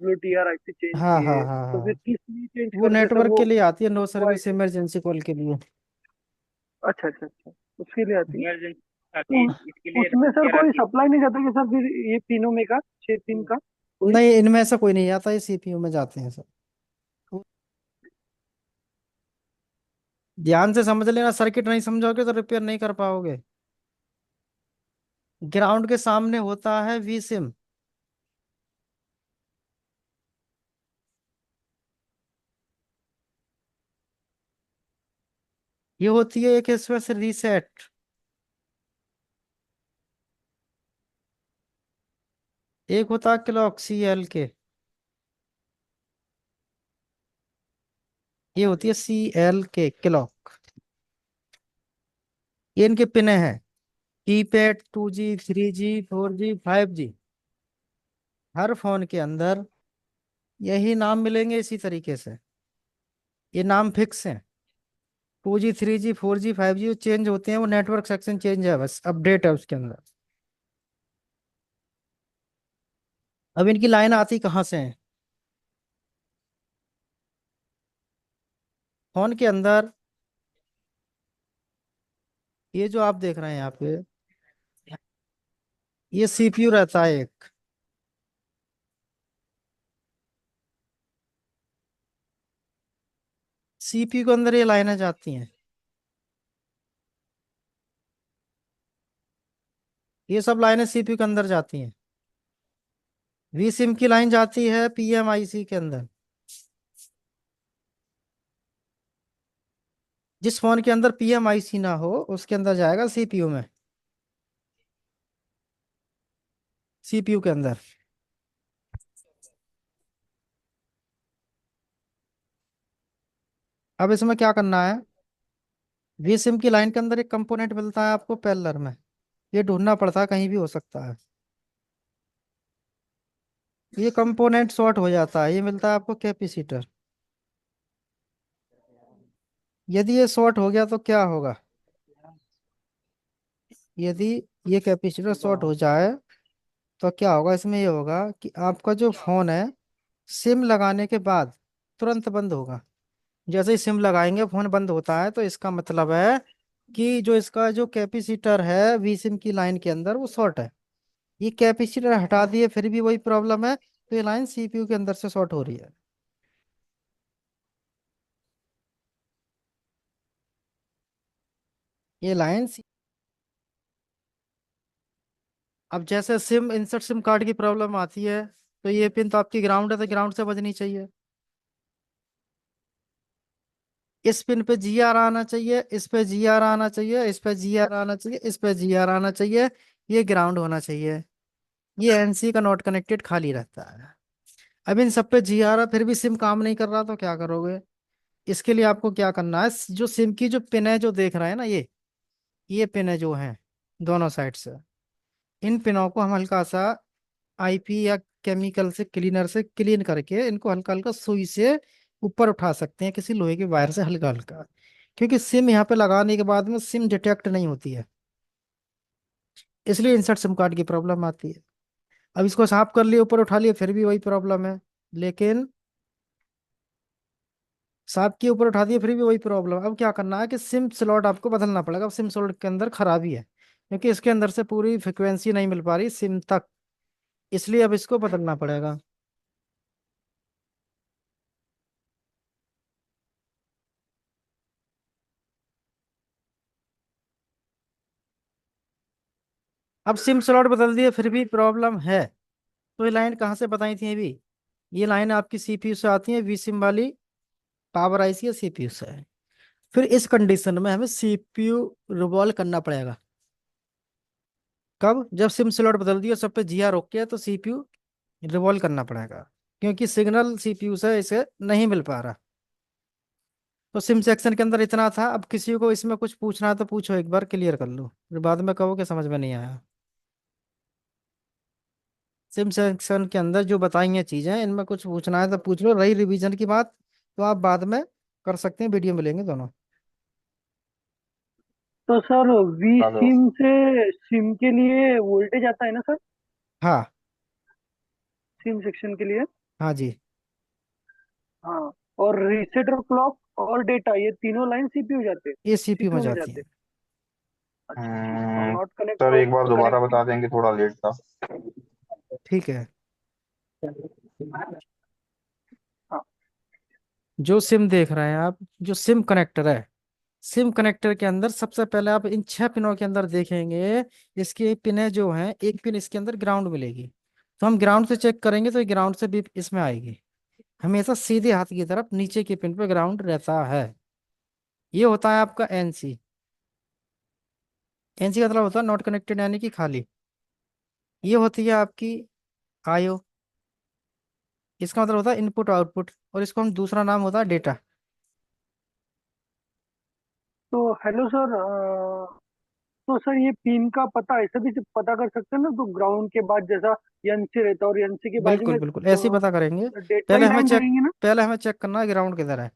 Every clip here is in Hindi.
WTR IP चेंज हाँ हाँ किए, हाँ तो फिर हाँ। किस लिए चेंज वो करते सर नेटवर्क के वो? लिए आती है, नो वो सर्विस आइडिया। इमरजेंसी कॉल के लिए। अच्छा अच्छा अच्छा, उसके लिए आती है। इमरजेंसी तो ताकि इसके लिए उसमें सर क्या कोई आती है। सप्लाई नहीं जाता कि सर फिर ये तीनों में का, 6 पिन का कोई? नहीं, इनमें ऐसा कोई नहीं आता, ये सीपीयू में जाते हैं सब। ध्यान से समझ लेना, सर्किट नहीं समझोगे तो रिपेयर नहीं कर पाओगे। ग्राउंड के सामने होता है वी सिम। ये होती है एक इसमें से रीसेट। एक होता है क्लॉक CL के। ये होती है CL के क्लॉक। ये इनके पिन हैं। Keypad 2G 3G 4G 5G, हर फोन के अंदर यही नाम मिलेंगे इसी तरीके से। ये नाम फिक्स हैं। 2G 3G 4G 5G change होते हैं, वो नेटवर्क सेक्शन चेंज है, बस अपडेट है उसके अंदर। अब इनकी लाइन आती कहाँ से है? फोन के अंदर ये जो आप देख रहे हैं यहाँ पे, ये CPU रहता है एक। CPU के अंदर ये लाइनें जाती हैं। ये सब लाइनें CPU के अंदर जाती हैं। वी सिम की लाइन जाती है PMIC के अंदर। जिस फोन के अंदर PMIC ना हो उसके अंदर जाएगा CPU में, CPU के अंदर। अब इसमें क्या करना है? वी सिम की लाइन के अंदर एक कंपोनेंट मिलता है आपको पैरेलल में। ये ढूंढना पड़ता है, कहीं भी हो सकता है। ये कंपोनेंट शॉर्ट हो जाता है, ये मिलता है आपको कैपेसिटर। यदि ये शॉर्ट हो गया तो क्या होगा? यदि ये कैपेसिटर शॉर्ट हो जाए तो क्या होगा? इसमें ये होगा कि आपका जो फोन है सिम लगाने के बाद तुरंत बंद होगा। जैसे ही सिम लगाएंगे फोन बंद होता है, तो इसका मतलब है कि जो इसका जो कैपेसिटर है वी सिम की लाइन के अंदर वो शॉर्ट है। ये कैपेसिटर हटा दिए फिर भी वही प्रॉब्लम है, तो ये लाइन CPU के अंदर से शॉर्ट हो रही है। ये लाइन अब जैसे सिम इंसर्ट सिम कार्ड की प्रॉब्लम आती है, तो ये पिन तो आपकी ग्राउंड है, तो ग्राउंड से बजनी चाहिए। इस पिन पे GR आना चाहिए, इस पे GR आना चाहिए, इस पे GR आना चाहिए, इस पे GR आना चाहिए। ये ग्राउंड होना चाहिए। ये NC का नॉट कनेक्टेड खाली रहता है। अब इन सब पे GR है फिर भी सिम काम नहीं कर रहा, तो क्या करोगे? इसके लिए आपको क्या करना है, जो सिम की जो पिन है जो देख रहे हैं ना, ये पिन है जो है दोनों साइड से, इन पिनों को हम हल्का सा IP या केमिकल से क्लीनर से क्लीन करके इनको हल्का हल्का सुई से ऊपर उठा सकते हैं, किसी लोहे के वायर से हल्का हल्का। क्योंकि सिम यहाँ पे लगाने के बाद में सिम डिटेक्ट नहीं होती है, इसलिए इंसर्ट सिम कार्ड की प्रॉब्लम आती है। अब इसको साफ कर लिए, ऊपर उठा लिए, फिर भी वही प्रॉब्लम है। लेकिन साफ के ऊपर उठा दिए फिर भी वही प्रॉब्लम। अब क्या करना है कि सिम स्लॉट आपको बदलना पड़ेगा। अब सिम स्लॉट के अंदर खराबी है, क्योंकि इसके अंदर से पूरी फ्रिक्वेंसी नहीं मिल पा रही सिम तक, इसलिए अब इसको बदलना पड़ेगा। अब सिम स्लॉट बदल दिए फिर भी प्रॉब्लम है, तो ये लाइन कहाँ से बताई थी अभी? ये लाइन आपकी CPU से आती है, वी सिम वाली पावर IC या CPU से है। फिर इस कंडीशन में हमें CPU रिवॉल्व करना पड़ेगा। कब? जब सिम स्लॉट बदल दिया, सब पे GR ओके है, तो CPU रिवॉल्व करना पड़ेगा, क्योंकि सिग्नल CPU से इसे नहीं मिल पा रहा। तो सिम सेक्शन के अंदर इतना था। अब किसी को इसमें कुछ पूछना है तो पूछो, एक बार क्लियर कर लो, फिर बाद में कहो कि समझ में नहीं आया। सिम सेक्शन के अंदर जो बताई हैं चीजें, इनमें कुछ पूछना है तो पूछ लो। रही रिवीजन की बात, तो आप बाद में कर सकते हैं, वीडियो मिलेंगे दोनों। तो सर वी हेलो। सिम से सिम के लिए वोल्टेज आता है ना सर? हाँ। सिम सेक्शन के लिए? हाँ जी, हाँ। और रीसेट और क्लॉक और डेटा, ये तीनों लाइन सीपीयू जाते हैं, ये सीपीयू में सीपीयू में जाती जाते है। हैं। अच्छा अच्छा। और नॉट कनेक्ट सर और एक बार दोबारा बता कनेक्टिंग। देंगे, थोड़ा लेट था। ठीक है। हाँ। जो सिम देख रहे हैं आप, जो सिम कनेक्टर है, सिम कनेक्टर के अंदर सबसे पहले आप इन 6 पिनों के अंदर देखेंगे, इसकी पिनें जो हैं, एक पिन इसके अंदर ग्राउंड मिलेगी। तो हम ग्राउंड से चेक करेंगे तो ये ग्राउंड से भी इसमें आएगी। हमेशा सीधे हाथ की तरफ नीचे की पिन पे ग्राउंड रहता है। ये होता है आपका एनसी। एनसी का मतलब होता है नॉट कनेक्टेड, यानी कि खाली। ये होती है आपकी आईओ। इसका मतलब होता है इनपुट आउटपुट, और इसको हम दूसरा नाम होता है डेटा। तो हेलो सर, तो सर ये पिन का पता ऐसे भी पता कर सकते हैं ना, तो ग्राउंड के बाद जैसा एनसी रहता है और एनसी के बाजू बिल्कुल में बिल्कुल ऐसे ही पता करेंगे। डेटा ही लाइन रहेंगी ना। पहले हमें चेक करना है ग्राउंड किधर है।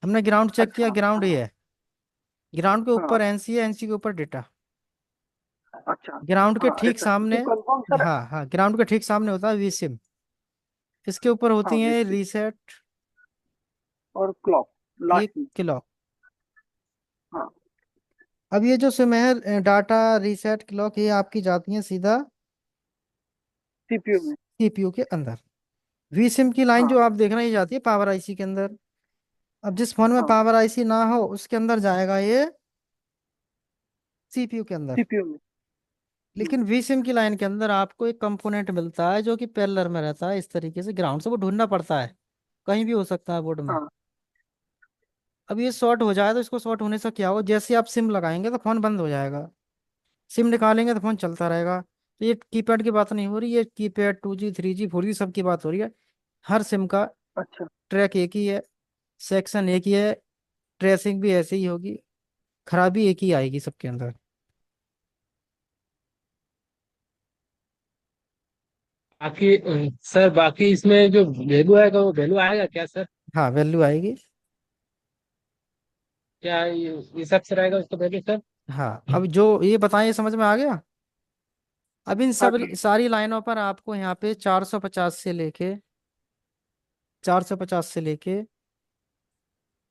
हमने ग्राउंड चेक किया, अच्छा। ग्राउंड ये है। ग्राउंड के हाँ। ऊपर एनसी है, एनसी के ऊपर डेटा। अच्छा। ग्राउंड के हाँ ठीक ऐसा है तो सामने, कंफर्म सर। हाँ हाँ, ग्राउंड के ठीक सामने होता है वीसिम। इसके ऊपर हाँ होती है बेसिक रीसेट, और क्लॉक ये लास्ट में। क्लॉक। हाँ। अब ये जो सिम है, डाटा रीसेट क्लॉक, ये आपकी जाती है सीधा सीपीयू में। सीपीयू के अंदर। वी सिम की लाइन हाँ जो आप देख रहे हैं, ये जाती है पावर आईसी के अंदर। अब जिस फोन में हाँ। पावर आईसी ना हो, उसके अंदर जाएगा ये सीपीयू के अंदर। सीपीयू में। लेकिन वी सिम की लाइन के अंदर आपको एक कंपोनेंट मिलता है जो कि पैरेलल में रहता है, इस तरीके से ग्राउंड से वो ढूंढना पड़ता है। कहीं भी हो सकता है बोर्ड में। हाँ। अब ये शॉर्ट हो जाए तो इसको शॉर्ट होने से क्या हो, जैसे आप सिम लगाएंगे तो फोन बंद हो जाएगा। सिम निकालेंगे तो फोन चलता रहेगा। तो ये कीपैड की बात नहीं हो रही, ये कीपैड 2G 3G 4G सब की बात हो रही है। हर सिम का अच्छा। ट्रैक एक ही है, सेक्शन एक ही है, ट्रेसिंग भी ऐसे ही होगी, खराबी एक ही आएगी सबके अंदर। बाकी सर, बाकी इसमें जो वैल्यू आएगा वो वैल्यू आएगा क्या सर? हाँ, वैल्यू आएगी। क्या ये सब से रहेगा उसका वैल्यू सर? हाँ, अब जो ये बताएं, ये समझ में आ गया। अब इन हाँ सब ठीक है। सारी लाइनों पर आपको यहाँ पे 450 से लेके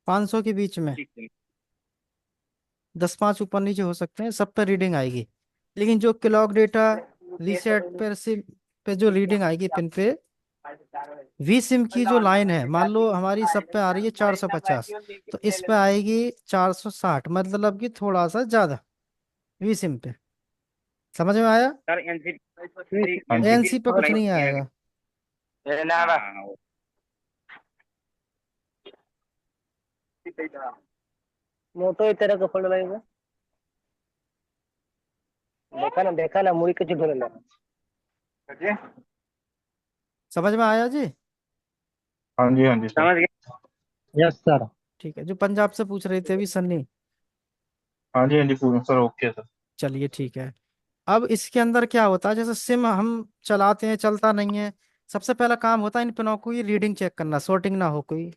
500 के बीच में, ठीक है। 10 5 ऊपर नीचे हो सकते हैं, सब पे रीडिंग आएगी। लेकिन जो क्लॉक डेटा रीसेट पर सिम पे जो रीडिंग आएगी पिन पे, वी सिम की जो लाइन है, मान लो हमारी सब पे आ रही है 450, तो इस पे आएगी 460, मतलब कि थोड़ा सा ज्यादा वी सिम पे। समझ में आया। सर एनसी हाँ जी। एनसी पे कुछ नहीं आएगा। मोटो इस तरह का फोल्ड लगेगा। देखा ना मुड़ी के चुप लगा। समझ समझ में आया जी। हाँ जी सर। समझ गए। Yes sir. ठीक है, जो पंजाब से पूछ रहे थे अभी सन्नी। हाँ जी पूर्ण सर, ओके सर। चलिए ठीक है। अब इसके अंदर क्या होता है, जैसे सिम हम चलाते हैं, चलता नहीं है। सबसे पहला काम होता है इन पिनों को ये रीडिंग चेक करना, सॉर्टिंग ना हो कोई।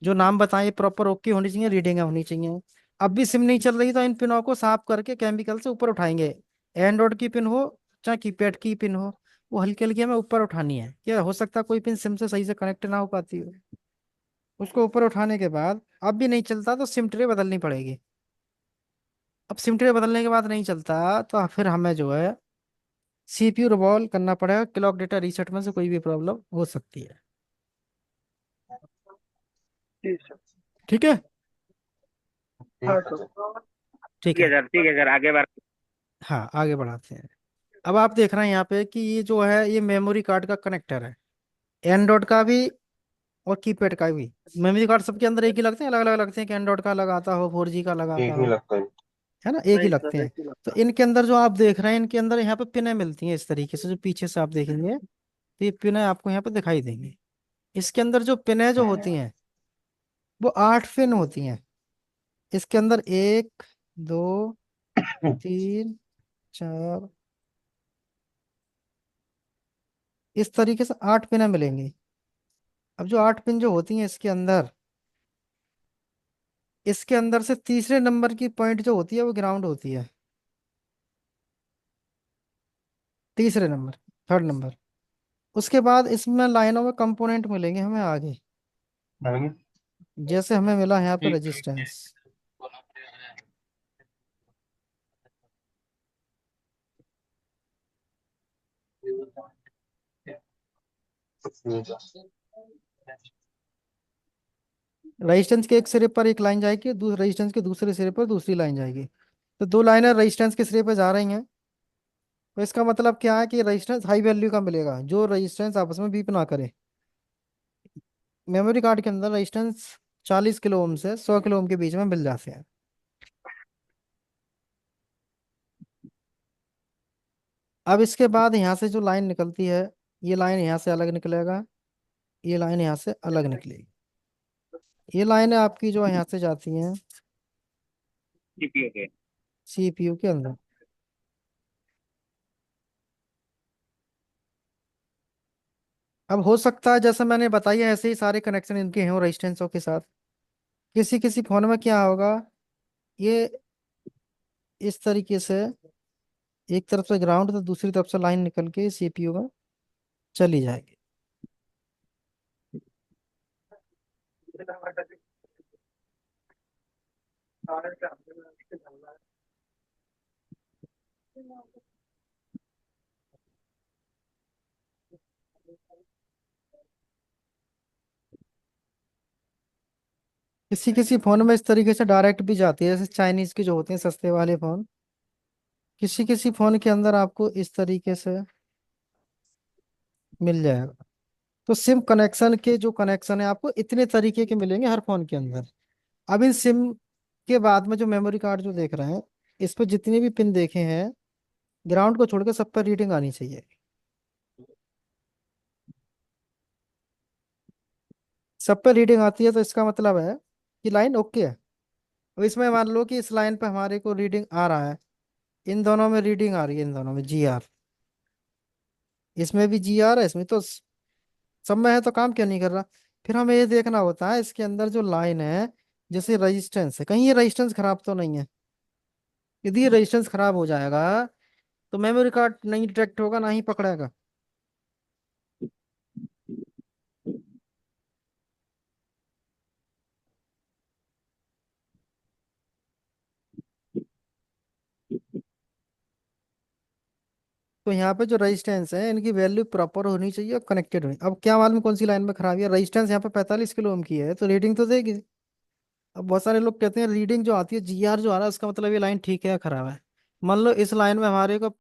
जो नाम बताएं प्रॉपर ओके होनी चाहिए, रीडिंग होनी चाहिए। अब भी सिम नहीं चल रही तो इन पिनों को साफ करके केमिकल से ऊपर उठाएंगे। एंड्रॉइड की पिन हो चाहे कीपैड की पिन हो, वो हल्की हल्की हमें ऊपर उठानी है। क्या हो सकता है कोई पिन सिम से सही से कनेक्ट ना हो पाती हो। उसको ऊपर उठाने के बाद अब भी नहीं चलता तो सिम ट्रे बदलनी पड़ेगी। अब सिम ट्रे बदलने के बाद नहीं चलता तो फिर हमें जो है सीपीयू रिवॉल्व करना पड़ेगा। क्लॉक डेटा रीसेट में से कोई भी प्रॉब्लम हो सकती है। जी सर। ठीक है। हाँ सर। ठीक ठीक है है। सर, ठीक है सर, आगे बार। हाँ, आगे बढ़ाते हैं। अब आप देख रहे हैं यहाँ पे कि ये जो है ये मेमोरी कार्ड का कनेक्टर है, एंड्रॉइड का भी और कीपैड का भी। मेमोरी कार्ड सबके अंदर एक ही लगते हैं, अलग अलग लगते हैं कि एंड्रॉइड का अलग आता हो, 4G का अलग आता एक ही हो, लगता है। है ना, एक ही नहीं लगते सर, हैं। ऐसी तो लगता है। इनके अंदर जो आप देख रहे हैं, इनके अंदर यहाँ पे पिनें मिलती हैं इस तरीके से, जो पीछे से आप देखेंगे तो ये पिनें आपको यहाँ पे दिखाई देंगी। इसके अंदर जो पिनें जो होती हैं वो 8 पिन होती हैं। इसके अंदर 1 2 3 4, इस तरीके से 8 पिनें मिलेंगी। अब जो 8 पिन जो होती हैं इसके अंदर से तीसरे नंबर की पॉइंट जो होती है वो ग्राउंड होती है। तीसरे नंबर, थर्ड नंबर, उसके बाद इसमें लाइनों में कंपोनेंट मिलेंगे हमें आगे, आगे। जैसे हमें मिला है यहाँ पे ठीक ठीक ठीक। रेजिस्टेंस। रेजिस्टेंस के एक सिरे पर एक लाइन जाएगी, दूसरे रेजिस्टेंस के दूसरे सिरे पर दूसरी लाइन जाएगी। तो दो लाइनें रेजिस्टेंस के सिरे पर जा रही हैं, तो इसका मतलब क्या है कि रेजिस्टेंस हाई वैल्यू का मिलेगा जो रेजिस्टेंस आपस में बीप ना करे। मेमोरी कार्ड के अंदर रेजिस्टेंस 40 किलो ओम से 100 किलो ओम के बीच में मिल जाते हैं। अब इसके बाद यहाँ से जो लाइन निकलती है, ये लाइन यहाँ से अलग निकलेगा, ये लाइन यहाँ से अलग निकलेगी। ये लाइनें आपकी जो यहाँ से जाती हैं सीपीयू के। सीपीयू के अंदर। अब हो सकता है जैसे मैंने बताया ऐसे ही सारे कनेक्शन इनके हैं रेजिस्टेंसों के साथ। किसी किसी फोन में क्या होगा, ये इस तरीके से एक तरफ से ग्राउंड तो दूसरी तरफ से लाइन निकल के सीपीयू में चली जाएगी। किसी किसी फोन में इस तरीके से डायरेक्ट भी जाती है, जैसे चाइनीज के जो होते हैं सस्ते वाले फोन। किसी किसी फोन के अंदर आपको इस तरीके से मिल जाएगा। तो सिम कनेक्शन के जो कनेक्शन है आपको इतने तरीके के मिलेंगे हर फोन के अंदर। अब इन सिम के बाद में जो मेमोरी कार्ड जो देख रहे हैं, इस पर जितने भी पिन देखे हैं, ग्राउंड को छोड़कर सब पर रीडिंग आनी चाहिए। सब पर रीडिंग आती है तो इसका मतलब है कि लाइन ओके है। अब इसमें मान लो कि इस लाइन पे हमारे को रीडिंग आ रहा है, इन दोनों में रीडिंग आ रही है, इन दोनों में जी आर, इसमें भी जी आर है, इसमें तो सब में है, तो काम क्यों नहीं कर रहा। फिर हमें ये देखना होता है इसके अंदर जो लाइन है, जैसे रजिस्टेंस है, कहीं ये रजिस्टेंस खराब तो नहीं है। यदि ये रजिस्टेंस खराब हो जाएगा तो मेमोरी कार्ड नहीं डिटेक्ट होगा, ना ही पकड़ेगा। तो यहाँ पे जो रेजिस्टेंस है इनकी वैल्यू प्रॉपर होनी चाहिए और कनेक्टेड होनी। अब क्या मालूम कौन सी लाइन में खराबी है, रेजिस्टेंस यहाँ पे 45 किलो ओम की है तो रीडिंग तो देगी। अब बहुत सारे लोग कहते हैं रीडिंग जो आती है जीआर जो आ रहा है उसका मतलब ये लाइन ठीक है या खराब है। मान लो इस लाइन में हमारे को